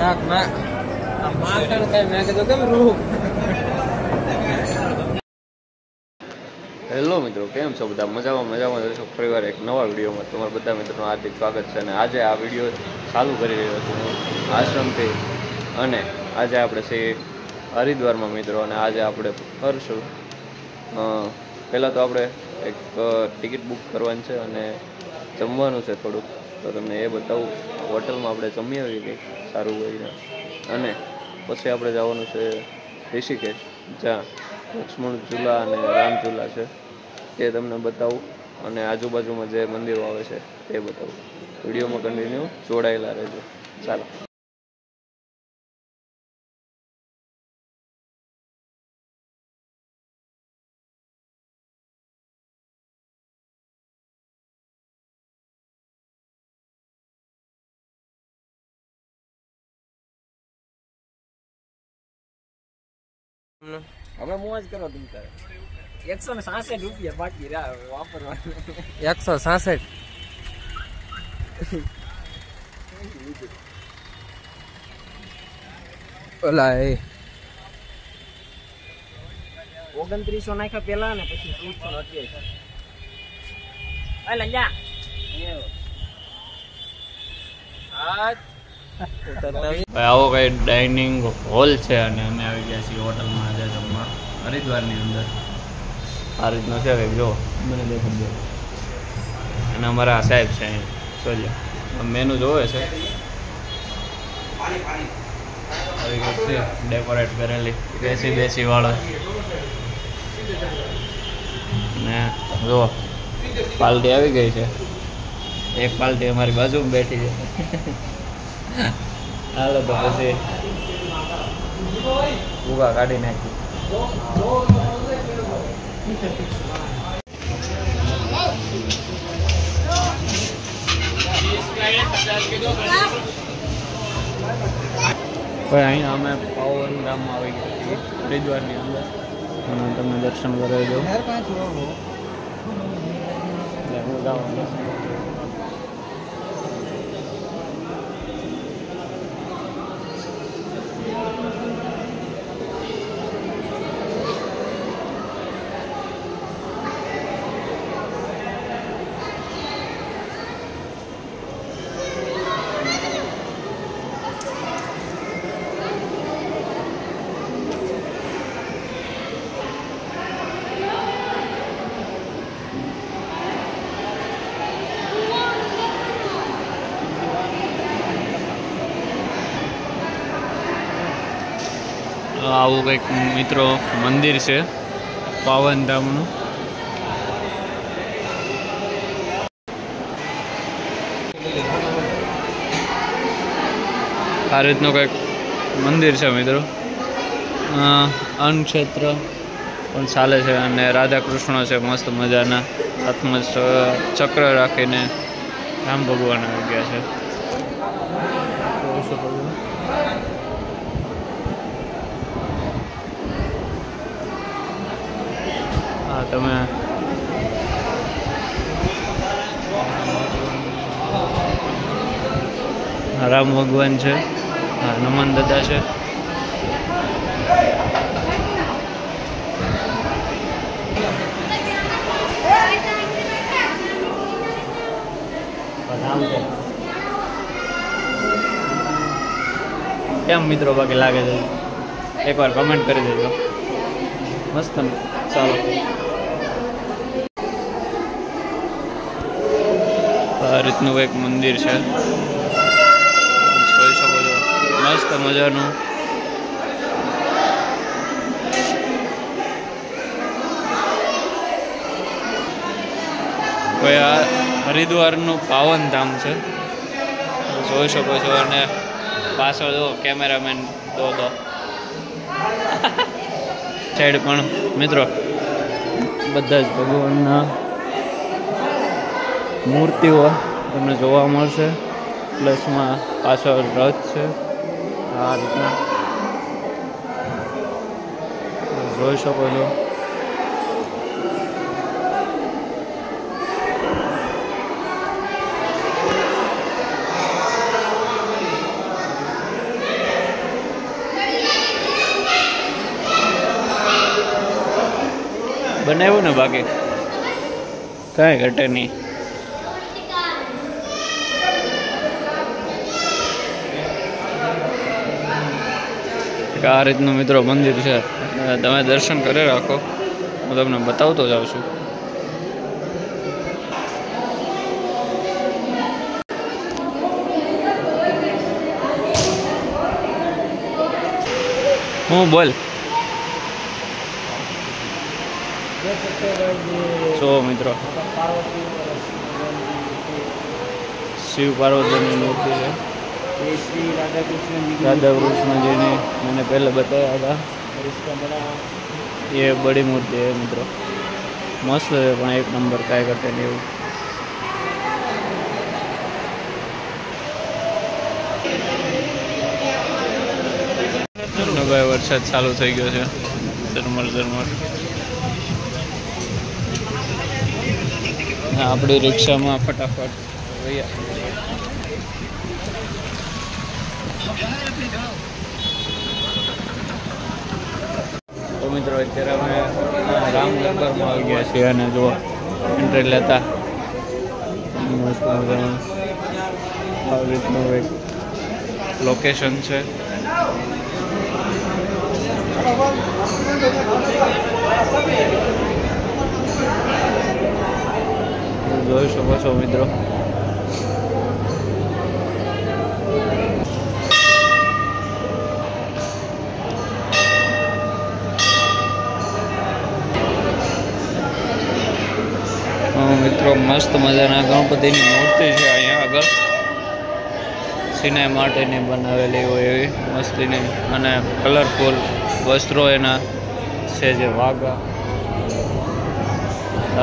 નાક નાક માખણ ખાય મેં કીધું કેમ રૂ. હેલો મિત્રો, કેમ છો બધા? મજામાં રહેશો? ફરીવાર એક નવા વિડીયોમાં તમારા બધા મિત્રોનું હાર્દિક સ્વાગત છે. અને આજે આ વિડીયો ચાલુ કરી રહ્યો છું હું આશ્રમથી. અને આજે આપણે છીએ હરિદ્વારમાં મિત્રો, અને આજે આપણે ફરશું. પહેલાં તો આપણે એક ટિકિટ બુક કરવાની છે અને જમવાનું છે થોડુંક, તો તમને એ બતાવું. હોટલમાં આપણે જમી આવી કંઈક સારું હોય, અને પછી આપણે જવાનું છે ઋષિકેશ, જ્યાં લક્ષ્મણ ઝૂલા અને રામ ઝૂલા છે તે તમને બતાવું, અને આજુબાજુમાં જે મંદિરો આવે છે તે બતાવું. વિડીયોમાં કન્ટિન્યુ જોડાયેલા રહેજો. ચાલો. હવે મોજ કરો તમે તારે. 166 રૂપિયા બાકી રહ્યા વાપરવા. 166 ઓલા એ 2900 નાખ્યા પેલા ને પછી 328. જા આવો કઈ ડાઇનિંગ હોલ છે, અને અમે આવી ગયા છીએ હોટલમાં આજે જમવા હરિદ્વારની અંદર. આ રીતનો છે કંઈક, જો મને દેખાડ દો. અને અમારા સાહેબ છે અહીંયા સોલ્યા, મેનુ જોવે છે. આવી કંઈક છે ડેકોરેટ કરેલી બેસી વાળો. ને જો પાલટી આવી ગઈ છે, એક પાલટી અમારી બાજુમાં બેઠી છે. હાલો તો પછી ઉભા કાઢી નાખી. અહીંયા અમે પાવન ધામમાં આવી ગયા છીએ હરિદ્વારની અંદર, અને તમને દર્શન કરાવી દઉં. હું જવાનું આવું કંઈક મિત્રો મંદિર છે પાવનધામનું. આ રીતનું કંઈક મંદિર છે મિત્રો. અન્નક્ષેત્ર પણ ચાલે છે, અને રાધા કૃષ્ણ છે મસ્ત મજાના, હાથમાં ચક્ર રાખીને રામ ભગવાન આવી ગયા છે. તમે રામ ભગવાન છે, હનુમાન દાદા છે. કેમ મિત્રો બાકી લાગે છે? એકવાર કમેન્ટ કરી દેજો. મસ્ત ને? ચાલો. આ રીતનું કંઈક મંદિર છે, જોઈ શકો છો. મસ્ત મજાનું. કોઈ આ હરિદ્વારનું પાવન ધામ છે, જોઈ શકો છો. અને પાછળ જો કેમેરામેન દો સાઈડ પણ મિત્રો બધા જ ભગવાનના મૂર્તિઓ તમને જોવા મળશે. પ્લસમાં પાછળ રથ છે. આ રીતના જોઈ શકો છો. બનાવ્યું ને બાકી કાંઈ ઘટે નહીં. આ રીતનું મિત્રો મંદિર છે, તમે દર્શન કરી રાખો, હું તમને બતાવતો જાઉં છું. હું બોલ જો મિત્રો શિવ પાર્વતીની મૂર્તિ છે. राधा कृष्ण जी ने मैंने पहले बताया था, ये बड़ी मूर्ति है मित्रों, मस्त है पण एक नंबर काय करते नहीं એવું. ભાઈ વરસાદ ચાલુ થઈ ગયો છે ઝરમર ઝરમર. આપણી રિક્ષામાં ફટાફટ વયા. તો મિત્રો અત્યારે અમે રામ દરબારમાં આવી ગયા છીએ અને જો એન્ટ્રી લેતા મસ્ત મજાનું આવી રીતનું એક લોકેશન છે. જોઈ શકો છો મિત્રો. મિત્રો મસ્ત મજાના ગણપતિની મૂર્તિ છે અહીંયા આગળ, સિનાઈ માટેની બનાવેલી હોય એવી મસ્તીની, અને કલરફુલ વસ્ત્રો એના છે જે વાઘા.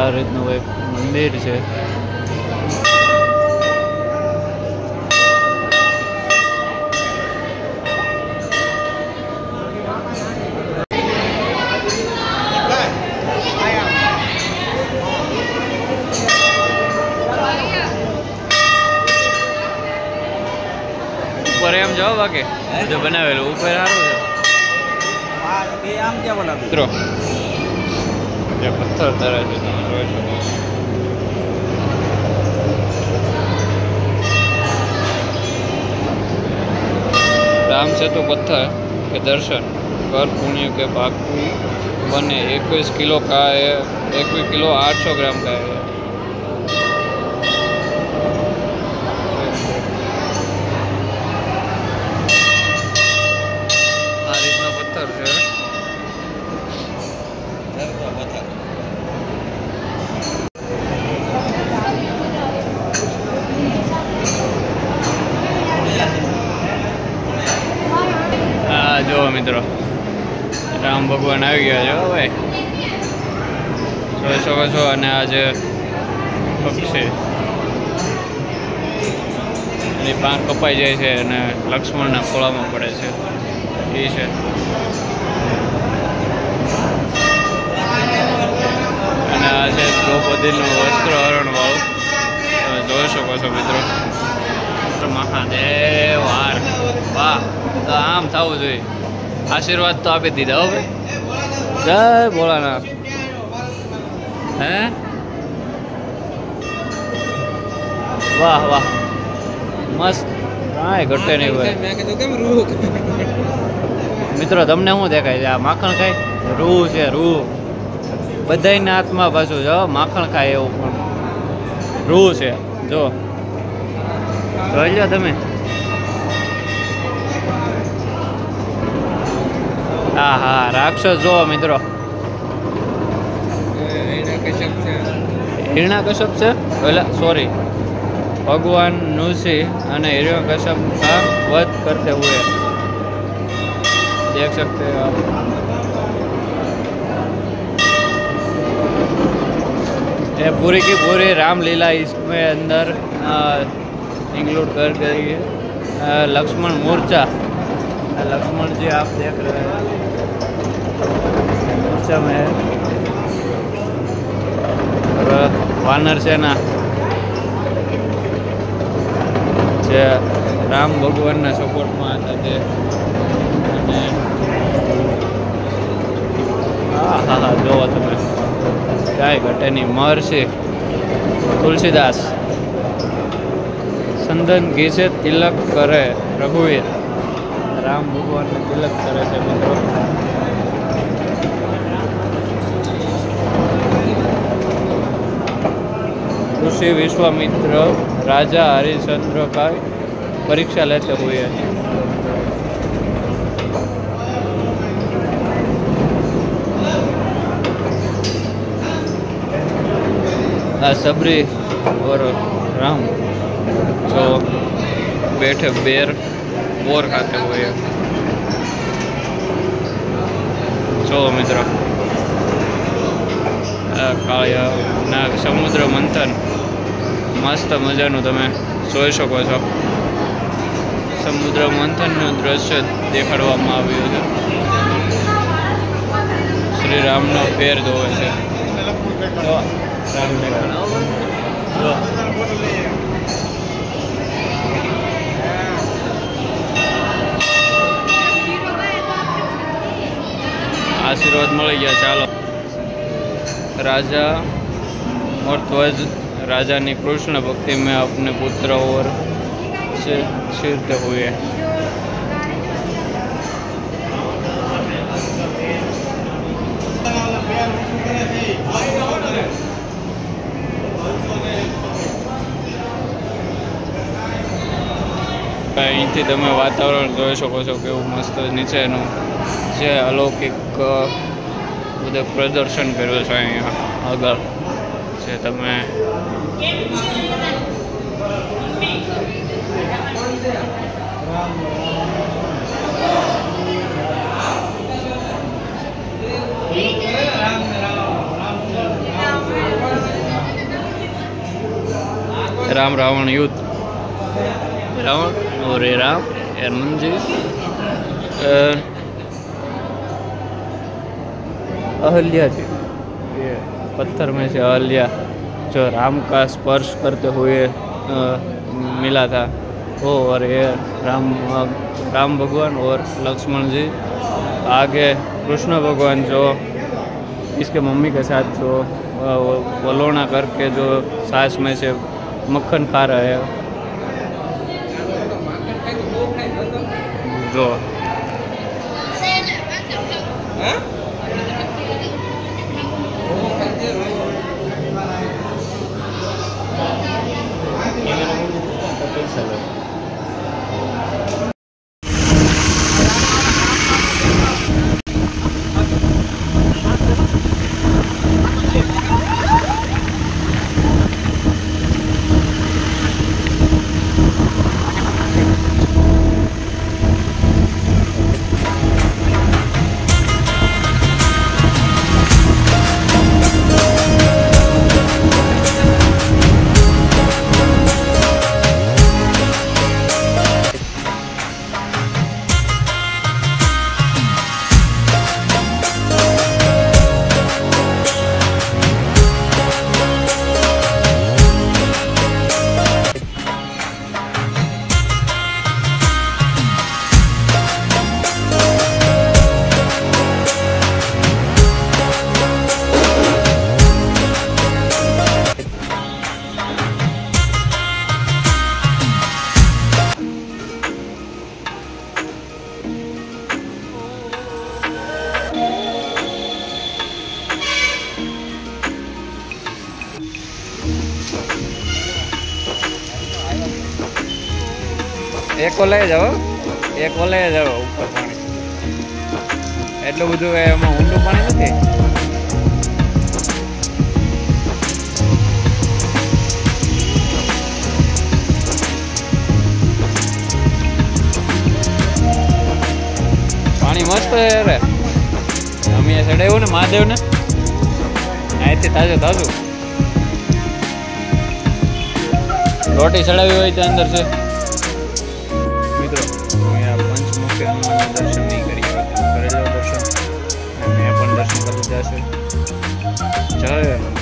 આ રીતનું એક મંદિર છે. ઉપર એમ જાઓ બાકી જો બનાવેલું ઉપર સારું છે મિત્રો. જે પથ્થર ધરે છે તમે જોઈ શકો. राम सेतु पत्थर के दर्शन कर पुण्य के पाकू बने 21 किलो का है, 21 किलो 800 ग्राम का है. आ रीतना पत्थर है. जो मित्रों राम भगवान आ गया जो भाई જોઈ શકો છો. અને આજે પક્ષી એની પાંખ કપાઈ જાય છે અને લક્ષ્મણના ખોળામાં પડે છે એ છે. અને આ છે દ્રૌપદીનું વસ્ત્રહરણ વાળું, તમે જોઈ શકો છો મિત્રો. મહાદેવ વાર વાહ, તો આમ થવું જોઈએ. આશીર્વાદ તો આપી દીધા હો ભાઈ. જય ભોળાનાથ. હે વાહ વાહ મસ્ત, કાંઈ ઘટે નહીં ભાઈ. મિત્રો તમને શું દેખાય છે? આ માખણ ખાય રૂ છે, રૂ બધાના હાથમાં પાછું જો માખણ ખાય એવું પણ રૂ છે. જો જોઈ લો તમે. હા હા રાક્ષસ જો મિત્રો, हिरण्यकश्यप છે ઓલા सॉरी भगवान नृसिंह અને हिरण्यकश्यप का वध करते हुए देख सकते हैं आप. ये पूरी की पूरी रामलीला इसमें अंदर इंक्लूड कर गई है. लक्ष्मण मोर्चा, लक्ष्मण जी आप देख रहे हैं मोर्चा में है. वानर सेना જે રામ ભગવાનના સપોર્ટમાં હતા તે. અને હા હા હા જોવો તમે કાંઈ ઘટે નહીં. મહર્ષિ તુલસીદાસ સંદન ઘીસે તિલક કરે રઘુવીર. રામ ભગવાનને તિલક કરે છે મિત્રો. ऋषि विश्वामित्र राजा हरिश्चंद्र का परीक्षा लेते हुए सबरी और राम जो बैठे बेर बोर खाते हुए. चलो मित्रों કાળિયા સમુદ્ર મંથન મસ્ત મજાનું તમે જોઈ શકો છો. સમુદ્ર મંથનનું દ્રશ્ય દેખાડવામાં આવ્યું છે. શ્રી રામનો પેર ધોવે છે. આશીર્વાદ મળી ગયા. ચાલો राजा और ध्वज राजा ने कृष्ण भक्ति में अपने पुत्र और से सिरते हुए. અહીંથી તમે વાતાવરણ જોઈ શકો છો કેવું મસ્ત નીચેનું જે અલૌકિક બધું પ્રદર્શન કર્યું છે અહીંયા આગળ જે તમે राम रावण युद्ध. रावण और राम हनुमान जी अहल्या जी. ये पत्थर में से अहल्या जो राम का स्पर्श करते हुए मिला था वो. और ये राम भगवान और लक्ष्मण जी. आगे कृष्ण भगवान जो इसके मम्मी के साथ जो वलोना करके जो सास में से मक्खन खा रहे हैं जो. એક ઓલે જાઓ ઉપર પાણી. એટલું બધું એમાં ઊંડું પાણી નથી. પાણી મસ્ત રે. અમે ચડાવ્યું ને મહાદેવ ને અહીંથી તાજું રોટી ચડાવી હોય તો અંદર છે. दर्शन नहीं करिए करेलो दर्शन मैं पण दर्शन कर लीधा है. जय